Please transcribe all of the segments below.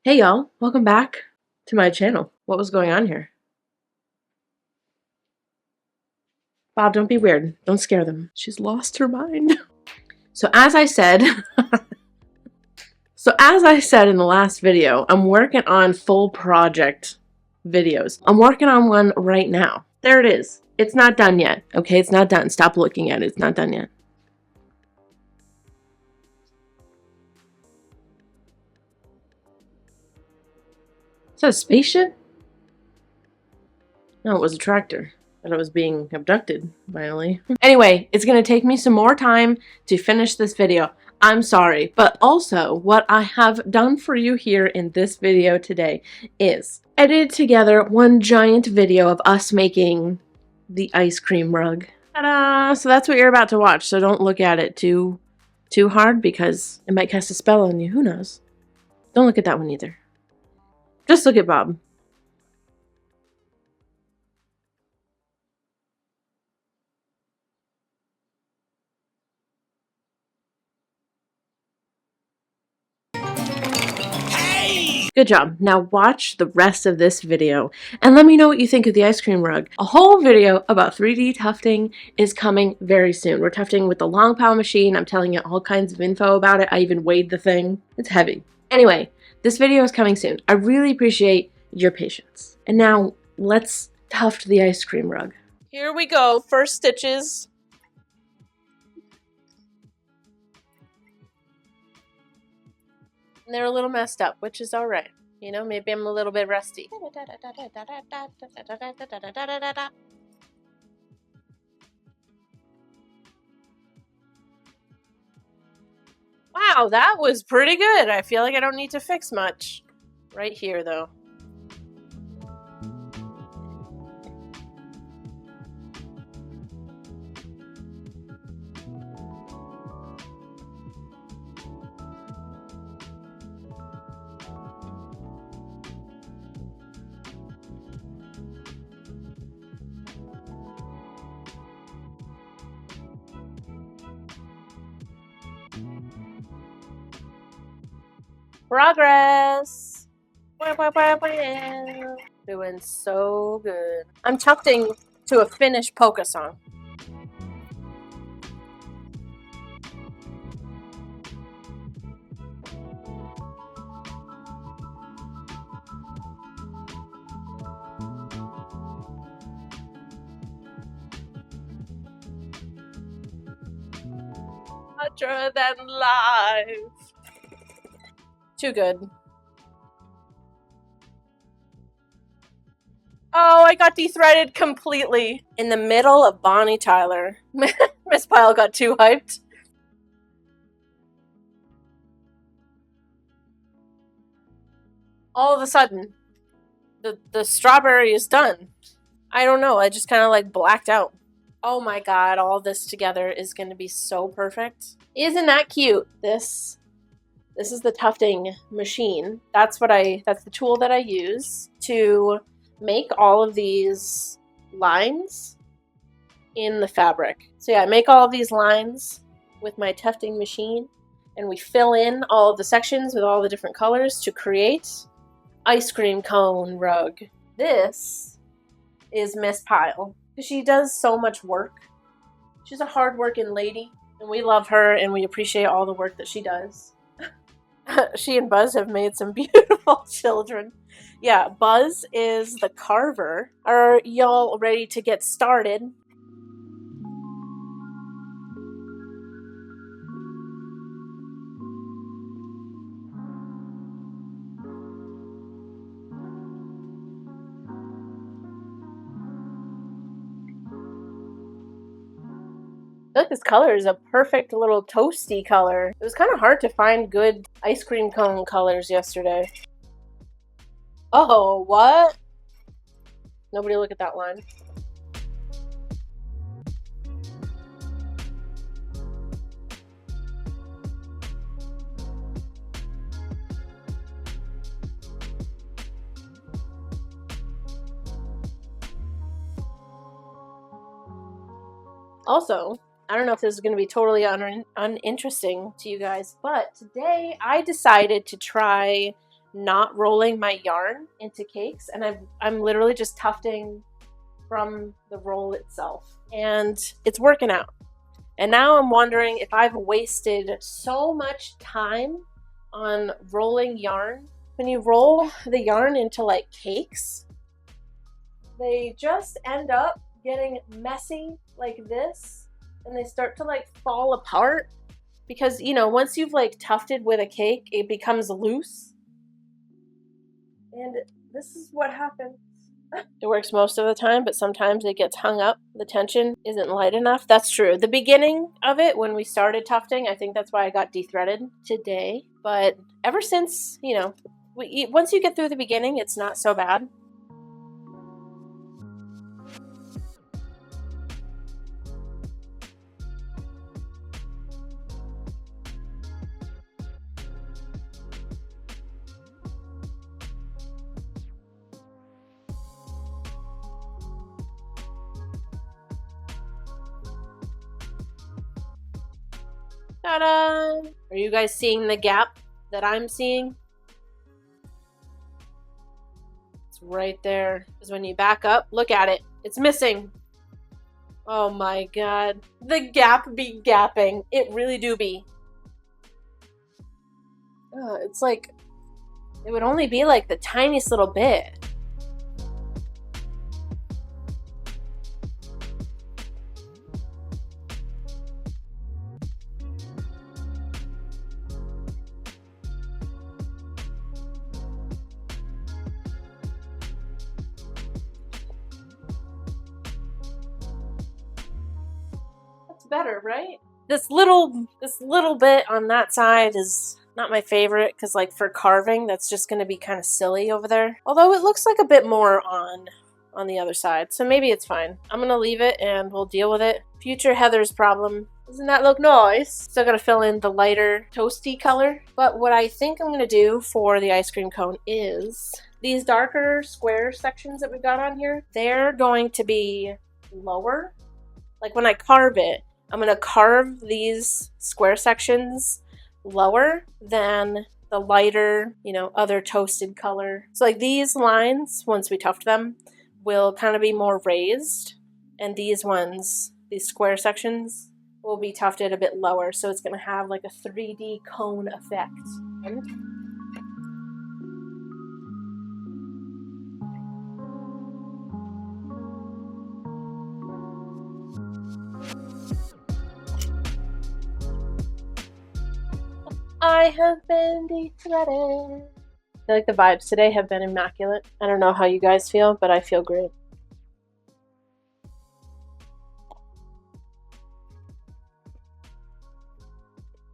Hey y'all, welcome back to my channel. What was going on here? Bob, don't be weird. Don't scare them. She's lost her mind. So as I said in the last video, I'm working on full project videos. I'm working on one right now. There it is. It's not done yet. Okay, it's not done. Stop looking at it. It's not done yet. Is that a spaceship? No, it was a tractor. I thought it was being abducted, finally. Anyway, it's gonna take me some more time to finish this video. I'm sorry, but also what I have done for you here in this video today is edited together one giant video of us making the ice cream rug. Ta-da! So that's what you're about to watch, so don't look at it too hard because it might cast a spell on you. Who knows? Don't look at that one either. Just look at Bob. Good job. Now watch the rest of this video and let me know what you think of the ice cream rug. A whole video about 3D tufting is coming very soon. We're tufting with the long pile machine. I'm telling you all kinds of info about it. I even weighed the thing. It's heavy. Anyway, this video is coming soon. I really appreciate your patience. And now let's tuft the ice cream rug. Here we go. First stitches. And they're a little messed up, which is alright. You know, maybe I'm a little bit rusty. Wow, that was pretty good. I feel like I don't need to fix much. Right here, though. Progress! Doing so good. I'm tufting to a Finnish polka song. Larger than life. Too good. Oh, I got de-threaded completely in the middle of Bonnie Tyler. Miss Pyle got too hyped. All of a sudden, the strawberry is done. I don't know, I just kind of like blacked out. Oh my god, all this together is going to be so perfect. Isn't that cute? This is the tufting machine. That's the tool that I use to make all of these lines in the fabric. So yeah, I make all of these lines with my tufting machine, and we fill in all of the sections with all the different colors to create ice cream cone rug. This is Miss Pyle. She does so much work. She's a hard-working lady, and we love her, and we appreciate all the work that she does. She and Buzz have made some beautiful children. Yeah, Buzz is the carver. Are y'all ready to get started? I feel like this color is a perfect little toasty color. It was kind of hard to find good ice cream cone colors yesterday. Oh, what? Nobody look at that line. Also, I don't know if this is going to be totally uninteresting to you guys, but today I decided to try not rolling my yarn into cakes, and I'm literally just tufting from the roll itself, and it's working out. And now I'm wondering if I've wasted so much time on rolling yarn. When you roll the yarn into like cakes, they just end up getting messy like this, and they start to like fall apart because, you know, once you've like tufted with a cake, it becomes loose. And this is what happens. It works most of the time, but sometimes it gets hung up. The tension isn't light enough. That's true. The beginning of it, when we started tufting, I think that's why I got de-threaded today. But ever since, you know, once you get through the beginning, it's not so bad. Ta-da! Are you guys seeing the gap that I'm seeing? It's right there. Because when you back up, look at it. It's missing. Oh my god. The gap be gapping. It really do be. It's like, it would only be like the tiniest little bit. Better, right? This little bit on that side is not my favorite because, like, for carving, that's just going to be kind of silly over there. Although it looks like a bit more on the other side, so maybe it's fine. I'm gonna leave it and we'll deal with it. Future Heather's problem. Doesn't that look nice? Still gotta fill in the lighter toasty color. But what I think I'm gonna do for the ice cream cone is these darker square sections that we've got on here, they're going to be lower. Like when I carve it, I'm going to carve these square sections lower than the lighter, you know, other toasted color. So like these lines, once we tuft them, will kind of be more raised. And these ones, these square sections, will be tufted a bit lower. So it's going to have like a 3D cone effect. I have been de-threaded. I feel like the vibes today have been immaculate. I don't know how you guys feel, but I feel great.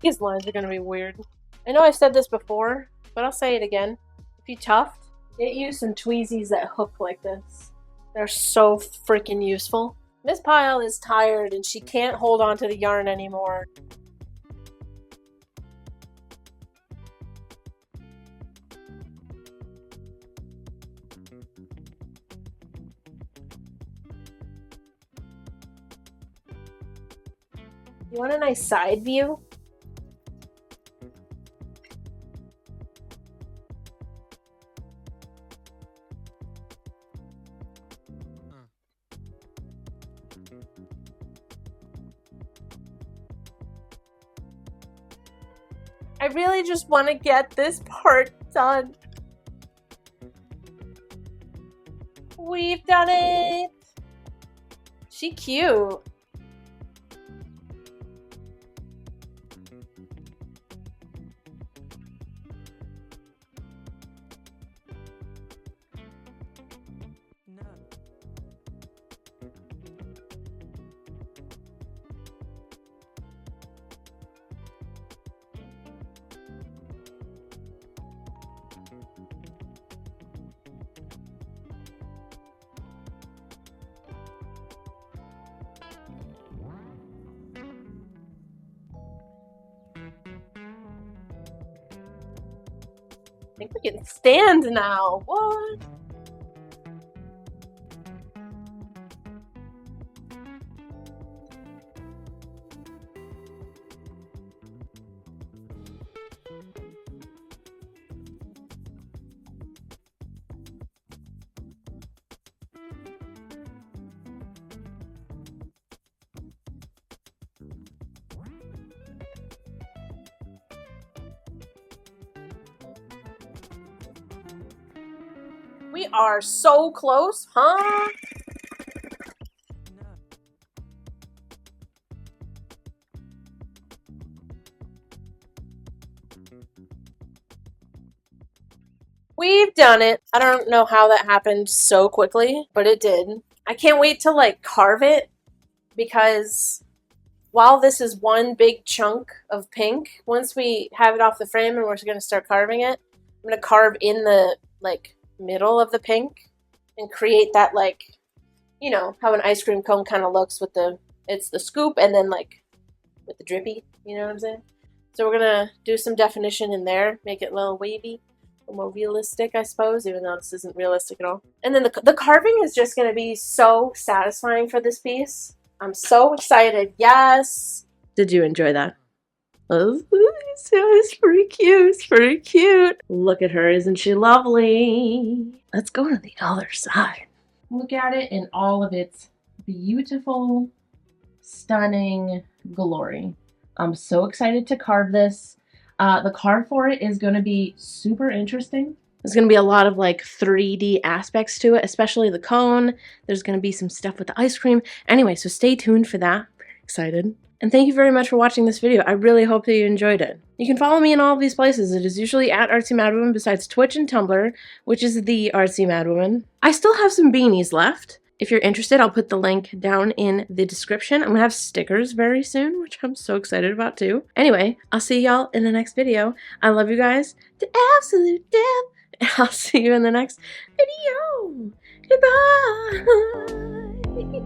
These lines are going to be weird. I know I've said this before, but I'll say it again. If you tuft, get you some tweezies that hook like this. They're so freaking useful. Miss Pyle is tired and she can't hold on to the yarn anymore. You want a nice side view? I really just want to get this part done. We've done it! She cute. I think we can stand now. What? We are so close, huh? We've done it. I don't know how that happened so quickly, but it did. I can't wait to like carve it because while this is one big chunk of pink, once we have it off the frame and we're going to start carving it, I'm going to carve in the like middle of the pink and create that like, you know, how an ice cream cone kind of looks with it's the scoop and then like with the drippy, you know what I'm saying? So we're going to do some definition in there, make it a little wavy, a little more realistic, I suppose, even though this isn't realistic at all. And then the carving is just going to be so satisfying for this piece. I'm so excited. Yes. Did you enjoy that? Oh, it's pretty cute. It's pretty cute. Look at her. Isn't she lovely? Let's go to the other side. Look at it in all of its beautiful, stunning glory. I'm so excited to carve this. The carve for it is going to be super interesting. There's going to be a lot of like 3D aspects to it, especially the cone. There's going to be some stuff with the ice cream. Anyway, so stay tuned for that. Very excited. And thank you very much for watching this video. I really hope that you enjoyed it. You can follow me in all of these places. It is usually at Artsymadwoman besides Twitch and Tumblr, which is the Artsymadwoman. I still have some beanies left. If you're interested, I'll put the link down in the description. I'm going to have stickers very soon, which I'm so excited about too. Anyway, I'll see y'all in the next video. I love you guys to absolute death. And I'll see you in the next video. Goodbye.